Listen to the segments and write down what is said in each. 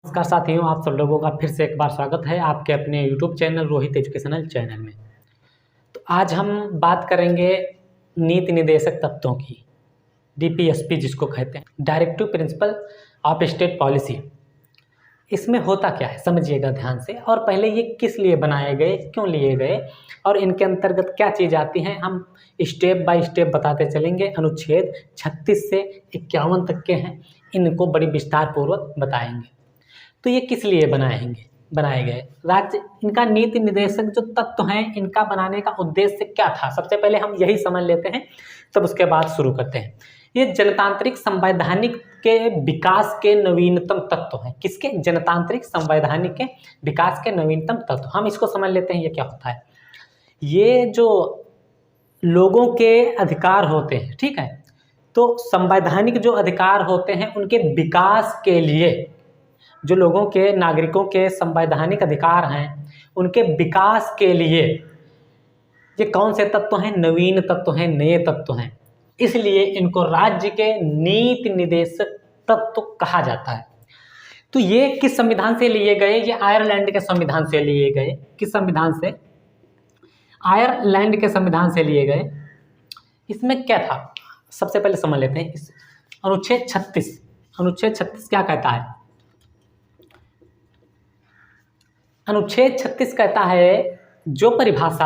नमस्कार साथियों, आप सब लोगों का फिर से एक बार स्वागत है आपके अपने YouTube channel Rohit educational channel में। तो आज हम बात करेंगे नीति निर्देशक तत्वों की, डीपीएसपी जिसको कहते हैं, directive principle of state policy. इसमें होता क्या है समझिएगा ध्यान से, और पहले ये किस लिए बनाए गए, क्यों लिए गए और इनके अंतर्गत क्या चीज़ आती हैं, हम स्टेप बाय स्टेप बताते चलेंगे। अनुच्छेद 36 से 51 तक के हैं, इनको बड़ी विस्तार पूर्वक बताएंगे। तो ये किस लिए बनाए गए राज्य, इनका नीति निर्देशक जो तत्व हैं, इनका बनाने का उद्देश्य क्या था, सबसे पहले हम यही समझ लेते हैं, तब उसके बाद शुरू करते हैं। ये जनतांत्रिक संवैधानिक के विकास के नवीनतम तत्व हैं। किसके? जनतांत्रिक संवैधानिक के विकास के नवीनतम तत्व। हम इसको समझ लेते हैं, ये क्या होता है। ये जो लोगों के अधिकार होते हैं, ठीक है, तो संवैधानिक जो अधिकार होते हैं उनके विकास के लिए, जो लोगों के नागरिकों के संवैधानिक अधिकार हैं उनके विकास के लिए ये कौन से तत्व हैं? नवीन तत्व हैं, नए तत्व हैं। इसलिए इनको राज्य के नीति निर्देशक तत्व कहा जाता है। तो ये किस संविधान से लिए गए? ये आयरलैंड के संविधान से लिए गए। किस संविधान से? आयरलैंड के संविधान से लिए गए। इसमें क्या था सबसे पहले समझ लेते हैं। इस अनुच्छेद 36 क्या कहता है? अनुच्छेद 36 कहता है, जो परिभाषा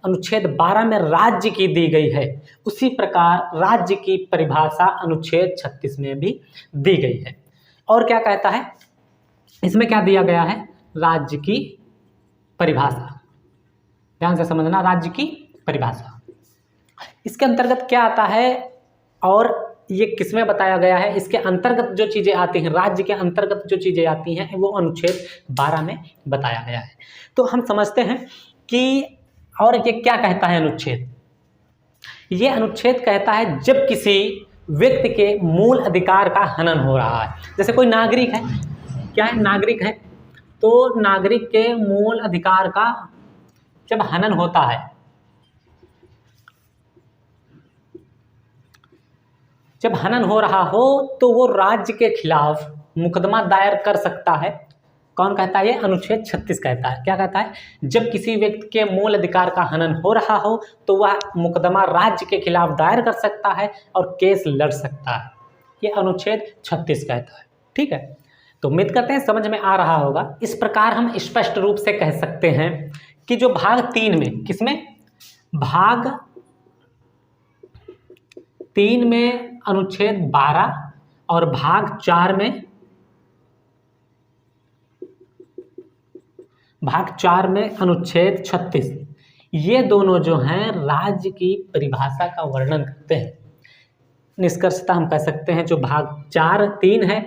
अनुच्छेद 12 में राज्य की दी गई है, उसी प्रकार राज्य की परिभाषा अनुच्छेद 36 में भी दी गई है। और क्या कहता है इसमें? क्या दिया गया है? राज्य की परिभाषा। ध्यान से समझना, राज्य की परिभाषा। इसके अंतर्गत क्या आता है और ये किसमें बताया गया है? इसके अंतर्गत जो चीज़ें आती हैं, राज्य के अंतर्गत जो चीज़ें आती हैं, वो अनुच्छेद 12 में बताया गया है। तो हम समझते हैं कि और ये क्या कहता है अनुच्छेद? ये अनुच्छेद कहता है जब किसी व्यक्ति के मूल अधिकार का हनन हो रहा है, जैसे कोई नागरिक है, क्या है? नागरिक है, तो नागरिक के मूल अधिकार का जब हनन होता है, जब हनन हो रहा हो, तो वो राज्य के खिलाफ मुकदमा दायर कर सकता है। कौन कहता है? ये अनुच्छेद 36 कहता है। क्या कहता है? जब किसी व्यक्ति के मूल अधिकार का हनन हो रहा हो तो वह मुकदमा राज्य के खिलाफ दायर कर सकता है और केस लड़ सकता है। ये अनुच्छेद 36 कहता है। ठीक है, तो उम्मीद करते हैं समझ में आ रहा होगा। इस प्रकार हम स्पष्ट रूप से कह सकते हैं कि जो भाग 3 में, किसमें? भाग 3 में अनुच्छेद 12 और भाग 4 में अनुच्छेद 36, ये दोनों जो हैं राज्य की परिभाषा का वर्णन करते हैं। निष्कर्षतः हम कह सकते हैं जो भाग 3 है,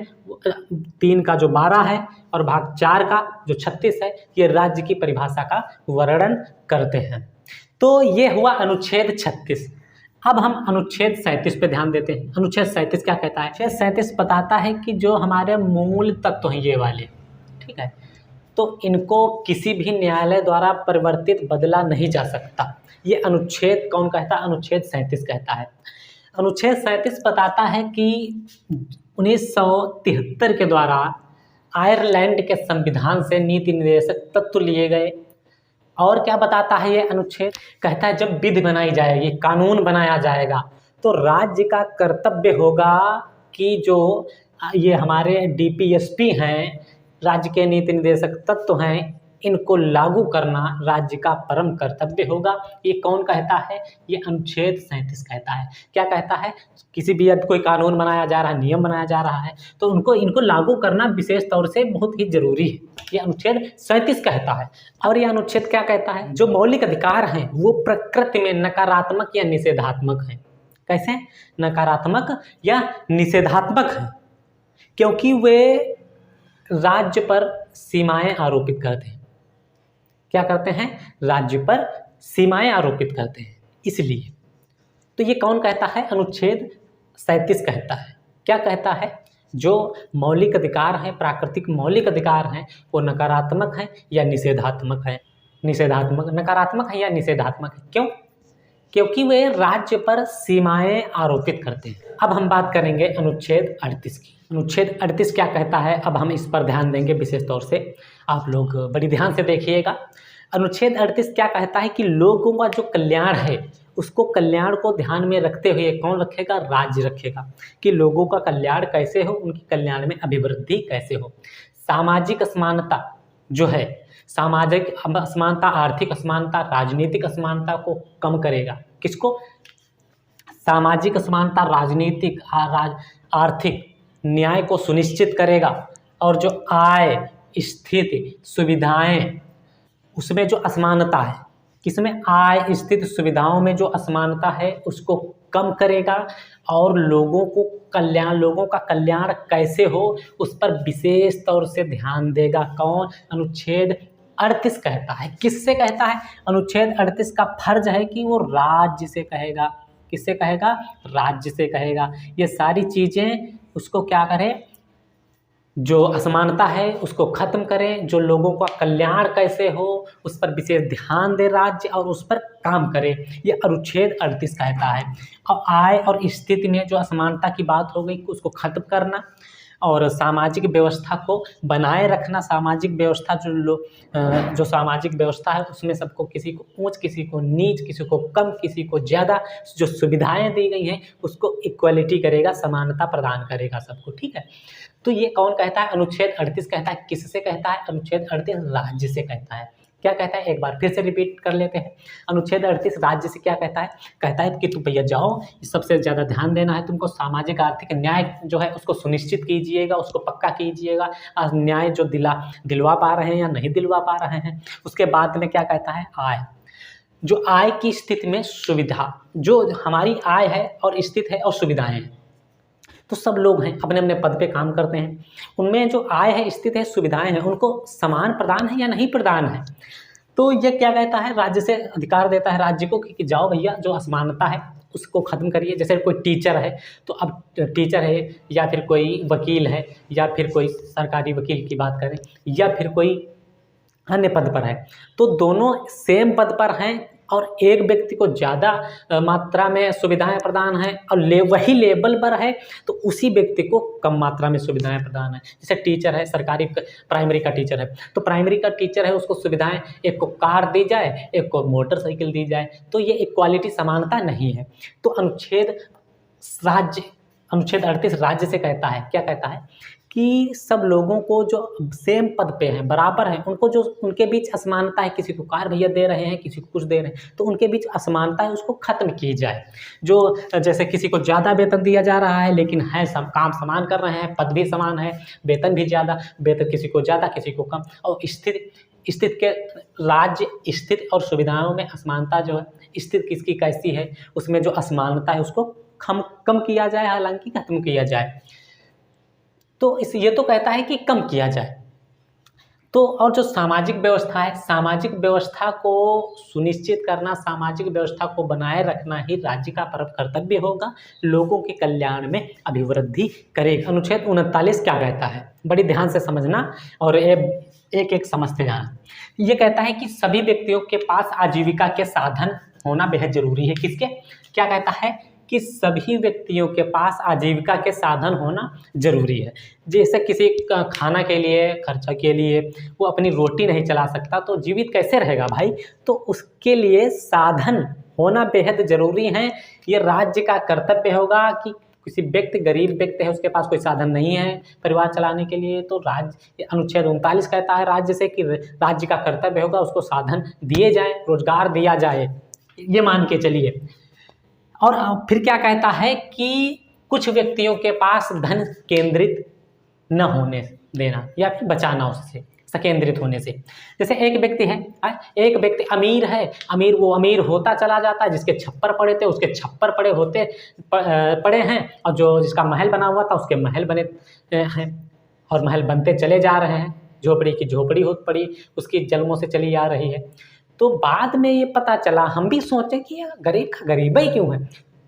3 का जो 12 है और भाग 4 का जो 36 है, ये राज्य की परिभाषा का वर्णन करते हैं। तो ये हुआ अनुच्छेद 36। अब हम अनुच्छेद 37 पे ध्यान देते हैं। अनुच्छेद 37 क्या कहता है? अनुच्छेद 37 बताता है कि जो हमारे मूल तत्व हैं ये वाले, ठीक है, तो इनको किसी भी न्यायालय द्वारा परिवर्तित बदला नहीं जा सकता। ये अनुच्छेद कौन कहता है? अनुच्छेद 37 कहता है। अनुच्छेद 37 बताता है कि 1973 के द्वारा आयरलैंड के संविधान से नीति निर्देशक तत्व लिए गए। और क्या बताता है ये अनुच्छेद? कहता है जब विधि बनाई जाएगी, कानून बनाया जाएगा, तो राज्य का कर्तव्य होगा कि जो ये हमारे डीपीएसपी हैं, राज्य के नीति निर्देशक तत्व हैं, इनको लागू करना राज्य का परम कर्तव्य होगा। ये कौन कहता है? ये अनुच्छेद 37 कहता है। क्या कहता है? किसी भी कोई कानून बनाया जा रहा है, नियम बनाया जा रहा है, तो इनको लागू करना विशेष तौर से बहुत ही जरूरी है। ये अनुच्छेद 37 कहता है। और ये अनुच्छेद क्या कहता है? जो मौलिक अधिकार हैं वो प्रकृति में नकारात्मक या निषेधात्मक हैं। कैसे? नकारात्मक या निषेधात्मक हैं, क्योंकि वे राज्य पर सीमाएं आरोपित करते हैं। क्या करते हैं? राज्य पर सीमाएं आरोपित करते हैं। इसलिए तो ये कौन कहता है? अनुच्छेद 37 कहता है। क्या कहता है? जो मौलिक अधिकार हैं, प्राकृतिक मौलिक अधिकार हैं, वो नकारात्मक हैं या निषेधात्मक हैं। नकारात्मक है या निषेधात्मक है। क्यों? क्योंकि वे राज्य पर सीमाएं आरोपित करते हैं। अब हम बात करेंगे अनुच्छेद 38 की। अनुच्छेद 38 क्या कहता है, अब हम इस पर ध्यान देंगे विशेष तौर से, आप लोग बड़ी ध्यान से देखिएगा। अनुच्छेद 38 क्या कहता है कि लोगों का जो कल्याण है, उसको कल्याण को ध्यान में रखते हुए कौन रखेगा, राज्य रखेगा, कि लोगों का कल्याण कैसे हो, उनके कल्याण में अभिवृद्धि कैसे हो। सामाजिक असमानता जो है, सामाजिक असमानता, आर्थिक असमानता, राजनीतिक असमानता को कम करेगा। किसको? सामाजिक असमानता, राजनीतिक, आर्थिक न्याय को सुनिश्चित करेगा। और जो आय, स्थिति, सुविधाएं, उसमें जो असमानता है, किसमें? आय, स्थिति, सुविधाओं में जो असमानता है उसको कम करेगा। और लोगों का कल्याण कैसे हो उस पर विशेष तौर से ध्यान देगा। कौन? अनुच्छेद 38 कहता है। किससे कहता है? अनुच्छेद 38 का फर्ज है कि वो राज्य से कहेगा। किससे कहेगा? राज्य से कहेगा। ये सारी चीज़ें उसको क्या करे, जो असमानता है उसको खत्म करें, जो लोगों का कल्याण कैसे हो उस पर विशेष ध्यान दे राज्य और उस पर काम करे। ये अनुच्छेद 38 कहता है। और आय और स्थिति में जो असमानता की बात हो गई, उसको खत्म करना और सामाजिक व्यवस्था को बनाए रखना। सामाजिक व्यवस्था जो सामाजिक व्यवस्था है उसमें सबको, किसी को ऊंच, किसी को नीच, किसी को कम, किसी को ज़्यादा, जो सुविधाएं दी गई हैं उसको इक्वलिटी करेगा, समानता प्रदान करेगा सबको। ठीक है, तो ये कौन कहता है? अनुच्छेद 38 कहता है। किससे कहता है? अनुच्छेद 38 राज्य से कहता है। क्या कहता है? एक बार फिर से रिपीट कर लेते हैं। अनुच्छेद 38 राज्य से क्या कहता है? कहता है कि तुम भैया जाओ, सबसे ज़्यादा ध्यान देना है तुमको, सामाजिक आर्थिक न्याय जो है उसको सुनिश्चित कीजिएगा, उसको पक्का कीजिएगा। न्याय जो दिलवा पा रहे हैं या नहीं दिलवा पा रहे हैं। उसके बाद में क्या कहता है? आय, जो आय की स्थिति में सुविधा, जो हमारी आय है और स्थिति है और सुविधाएं हैं, तो सब लोग हैं अपने अपने पद पे काम करते हैं, उनमें जो आय है, स्थिति है, सुविधाएं हैं, उनको समान प्रदान है या नहीं प्रदान है। तो ये क्या कहता है? राज्य से अधिकार देता है राज्य को कि जाओ भैया, जो असमानता है उसको ख़त्म करिए। जैसे कोई टीचर है, तो अब टीचर है या फिर कोई वकील है या फिर कोई सरकारी वकील की बात करें या फिर कोई अन्य पद पर है, तो दोनों सेम पद पर हैं और एक व्यक्ति को ज़्यादा मात्रा में सुविधाएं प्रदान हैं और वही लेवल पर है तो उसी व्यक्ति को कम मात्रा में सुविधाएं प्रदान है। जैसे टीचर है, सरकारी प्राइमरी का टीचर है, तो प्राइमरी का टीचर है उसको सुविधाएं, एक को कार दी जाए, एक को मोटरसाइकिल दी जाए, तो ये इक्वालिटी, समानता नहीं है। तो अनुच्छेद 38 राज्य से कहता है, क्या कहता है कि सब लोगों को जो सेम पद पे हैं, बराबर हैं, उनको जो उनके बीच असमानता है, किसी को कार भैया दे रहे हैं, किसी को कुछ दे रहे हैं, तो उनके बीच असमानता है उसको खत्म की जाए। जो जैसे किसी को ज़्यादा वेतन दिया जा रहा है लेकिन है सब काम समान कर रहे हैं, पद भी समान है, वेतन भी ज़्यादा, वेतन किसी को ज़्यादा किसी को कम, और स्थिति के राज्य, स्थिति और सुविधाओं में असमानता जो है, स्थिति किसकी कैसी है उसमें जो असमानता है उसको कम किया जाए, हालांकि खत्म किया जाए। तो ये तो कहता है कि कम किया जाए। तो और जो सामाजिक व्यवस्था है, सामाजिक व्यवस्था को सुनिश्चित करना, सामाजिक व्यवस्था को बनाए रखना ही राज्य का कर्तव्य होगा, लोगों के कल्याण में अभिवृद्धि करेगा। अनुच्छेद 39 क्या कहता है? बड़ी ध्यान से समझना और एक एक समझते जाना। ये कहता है कि सभी व्यक्तियों के पास आजीविका के साधन होना बेहद जरूरी है। किसके? क्या कहता है कि सभी व्यक्तियों के पास आजीविका के साधन होना जरूरी है। जैसे किसी का खाना के लिए, खर्चा के लिए वो अपनी रोटी नहीं चला सकता तो जीवित कैसे रहेगा भाई? तो उसके लिए साधन होना बेहद जरूरी है। ये राज्य का कर्तव्य होगा कि किसी व्यक्ति, गरीब व्यक्ति है, उसके पास कोई साधन नहीं है परिवार चलाने के लिए, तो राज्य, अनुच्छेद 39 कहता है राज्य से कि राज्य का कर्तव्य होगा उसको साधन दिए जाए, रोजगार दिया जाए, ये मान के चलिए। और फिर क्या कहता है कि कुछ व्यक्तियों के पास धन केंद्रित न होने देना या फिर बचाना उससे, सकेंद्रित होने से। जैसे एक व्यक्ति है, एक व्यक्ति अमीर है, वो अमीर होता चला जाता है, जिसके छप्पर पड़े थे उसके छप्पर पड़े हैं, और जो जिसका महल बना हुआ था उसके महल बने हैं और महल बनते चले जा रहे हैं, झोपड़ी की झोपड़ी हो पड़ी, उसकी जन्मों से चली आ रही है। तो बाद में ये पता चला, हम भी सोचे कि गरीब का गरीब ही क्यों है,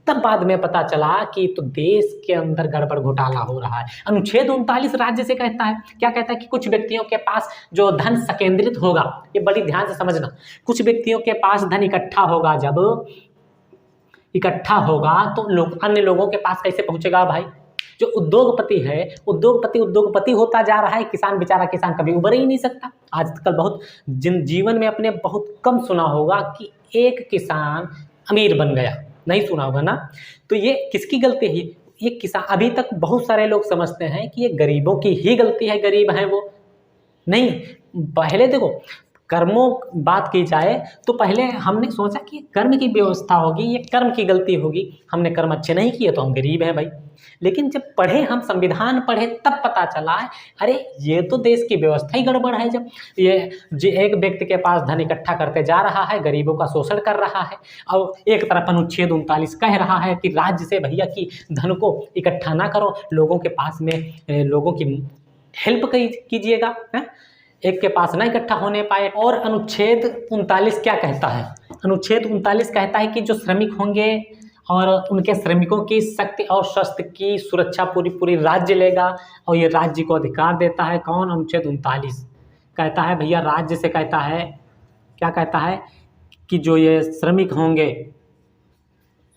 तब बाद में पता चला कि तो देश के अंदर गड़बड़ घोटाला हो रहा है। अनुच्छेद 39 राज्य से कहता है, क्या कहता है कि कुछ व्यक्तियों के पास जो धन सकेंद्रित होगा, ये बड़ी ध्यान से समझना, कुछ व्यक्तियों के पास धन इकट्ठा होगा जब इकट्ठा होगा तो लोग अन्य लोगों के पास कैसे पहुंचेगा भाई? जो उद्योगपति है, उद्योगपति होता जा रहा है, किसान बेचारा किसान कभी उभर ही नहीं सकता। आजकल बहुत जीवन में अपने बहुत कम सुना होगा कि एक किसान अमीर बन गया, नहीं सुना होगा ना। तो ये किसकी गलती है? ये किसान, अभी तक बहुत सारे लोग समझते हैं कि ये गरीबों की ही गलती है, गरीब हैं वो। नहीं, पहले देखो कर्मों बात की जाए तो पहले हमने सोचा कि कर्म की व्यवस्था होगी, ये कर्म की गलती होगी, हमने कर्म अच्छे नहीं किए तो हम गरीब हैं भाई। लेकिन जब पढ़े, हम संविधान पढ़े, तब पता चला है अरे ये तो देश की व्यवस्था ही गड़बड़ है। जब ये जो एक व्यक्ति के पास धन इकट्ठा करते जा रहा है, गरीबों का शोषण कर रहा है, और एक तरफ अनुच्छेद 39 कह रहा है कि राज्य से भैया की धन को इकट्ठा ना करो, लोगों के पास में लोगों की हेल्प कीजिएगा, एक के पास ना इकट्ठा होने पाए। और अनुच्छेद 39 क्या कहता है? अनुच्छेद 39 कहता है कि जो श्रमिक होंगे और उनके श्रमिकों की शक्ति और स्वास्थ्य की सुरक्षा पूरी राज्य लेगा, और ये राज्य को अधिकार देता है। कौन? अनुच्छेद 39 कहता है भैया, राज्य से कहता है, क्या कहता है कि जो ये श्रमिक होंगे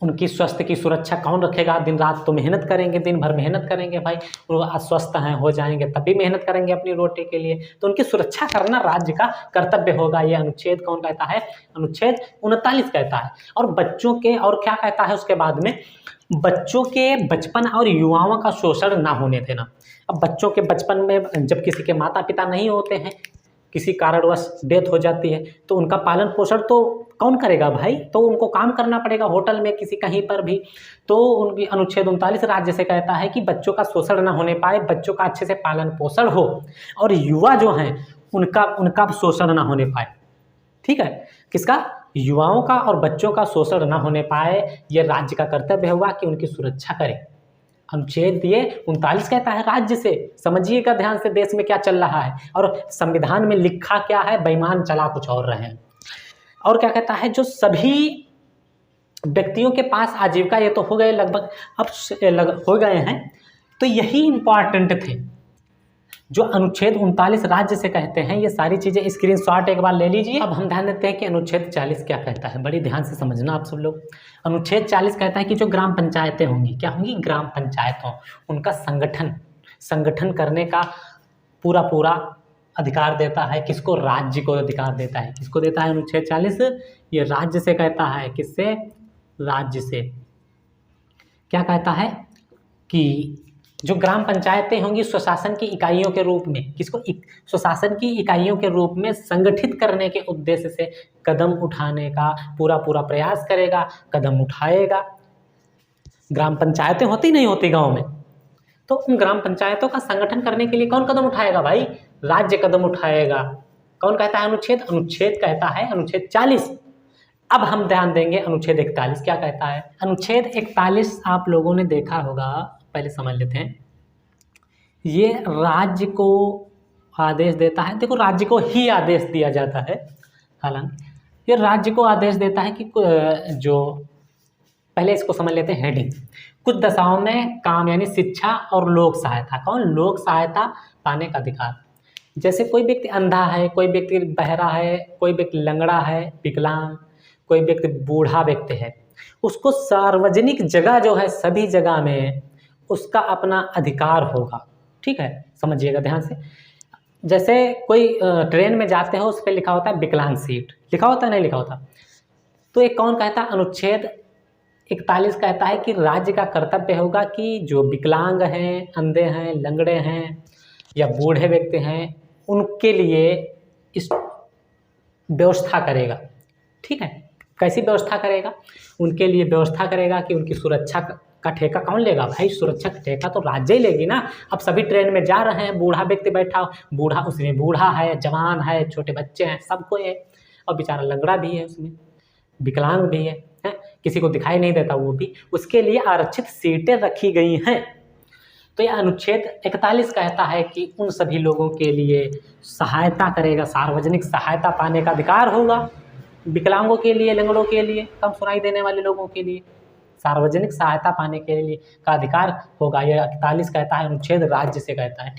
उनकी स्वास्थ्य की सुरक्षा कौन रखेगा? दिन रात तो मेहनत करेंगे, दिन भर मेहनत करेंगे भाई, वो अस्वस्थ हैं हो जाएंगे तब भी मेहनत करेंगे अपनी रोटी के लिए, तो उनकी सुरक्षा करना राज्य का कर्तव्य होगा। ये अनुच्छेद कौन कहता है? अनुच्छेद 39 कहता है। और बच्चों के, और क्या कहता है उसके बाद में? बच्चों के बचपन और युवाओं का शोषण ना होने देना। अब बच्चों के बचपन में जब किसी के माता पिता नहीं होते हैं, किसी कारणवश डेथ हो जाती है, तो उनका पालन पोषण तो कौन करेगा भाई? तो उनको काम करना पड़ेगा होटल में, किसी कहीं पर भी। तो उनकी अनुच्छेद 39 राज्य से कहता है कि बच्चों का शोषण ना होने पाए, बच्चों का अच्छे से पालन पोषण हो, और युवा जो हैं उनका शोषण ना होने पाए। ठीक है, किसका? युवाओं का और बच्चों का शोषण ना होने पाए, ये राज्य का कर्तव्य होगा कि उनकी सुरक्षा करे। अनुच्छेद ये 39 कहता है राज्य से। समझिएगा ध्यान से देश में क्या चल रहा है, और संविधान में लिखा क्या है, बेईमान चला कुछ और रहे हैं। और क्या कहता है? जो सभी व्यक्तियों के पास आजीविका, ये तो हो गए लगभग, अब हो गए हैं, तो यही इम्पॉर्टेंट थे जो अनुच्छेद 39 राज्य से कहते हैं। ये सारी चीज़ें स्क्रीनशॉट एक बार ले लीजिए। अब हम ध्यान देते हैं कि अनुच्छेद 40 क्या कहता है, बड़ी ध्यान से समझना आप सब लोग। अनुच्छेद 40 कहता है कि जो ग्राम पंचायतें होंगी, क्या होंगी? ग्राम पंचायतों, उनका संगठन करने का पूरा अधिकार देता है। किसको? राज्य को अधिकार देता है। किसको देता है अनुच्छेद 40? ये राज्य से कहता है। किससे? राज्य से। क्या कहता है कि जो ग्राम पंचायतें होंगी स्वशासन की इकाइयों के रूप में, किसको? स्वशासन की इकाइयों के रूप में संगठित करने के उद्देश्य से कदम उठाने का पूरा प्रयास करेगा, कदम उठाएगा। ग्राम पंचायतें होती नहीं होती गांव में, तो उन ग्राम पंचायतों का संगठन करने के लिए कौन कदम उठाएगा भाई? राज्य कदम उठाएगा। कौन कहता है अनुच्छेद? अनुच्छेद कहता है अनुच्छेद 40। अब हम ध्यान देंगे अनुच्छेद 41 क्या कहता है। अनुच्छेद 41 आप लोगों ने देखा होगा, पहले समझ लेते हैं। ये राज्य को आदेश देता है। देखो, राज्य को ही आदेश दिया जाता है, हालांकि ये राज्य को आदेश देता है कि जो, पहले इसको समझ लेते हैं हेडिंग। कुछ दशाओं में काम, यानी शिक्षा और लोक सहायता। कौन? लोक सहायता पाने का अधिकार। जैसे कोई व्यक्ति अंधा है, कोई व्यक्ति बहरा है, कोई व्यक्ति लंगड़ा है, विकलांग, कोई व्यक्ति बूढ़ा व्यक्ति है, उसको सार्वजनिक जगह जो है, सभी जगह में उसका अपना अधिकार होगा। ठीक है, समझिएगा ध्यान से। जैसे कोई ट्रेन में जाते हो, उस पर लिखा होता है विकलांग सीट, लिखा होता है, नहीं लिखा होता? तो एक कौन कहता है? अनुच्छेद 41 कहता है कि राज्य का कर्तव्य होगा कि जो विकलांग हैं, अंधे हैं, लंगड़े हैं या बूढ़े व्यक्ति हैं, उनके लिए इस व्यवस्था करेगा। ठीक है, कैसी व्यवस्था करेगा? उनके लिए व्यवस्था करेगा कि उनकी सुरक्षा का ठेका कौन लेगा भाई? सुरक्षा का ठेका तो राज्य ही लेगी ना। अब सभी ट्रेन में जा रहे हैं, बूढ़ा व्यक्ति बैठा, बूढ़ा, उसमें बूढ़ा है, जवान है, छोटे बच्चे हैं, सबको है, और बेचारा लंगड़ा भी है, उसमें विकलांग भी है, किसी को दिखाई नहीं देता वो भी, उसके लिए आरक्षित सीटें रखी गई हैं। तो यह अनुच्छेद 41 कहता है कि उन सभी लोगों के लिए सहायता करेगा, सार्वजनिक सहायता पाने का अधिकार होगा। विकलांगों के लिए, लंगड़ों के लिए, कम सुनाई देने वाले लोगों के लिए सार्वजनिक सहायता पाने के लिए का अधिकार होगा। यह 41 कहता है, अनुच्छेद राज्य से कहता है।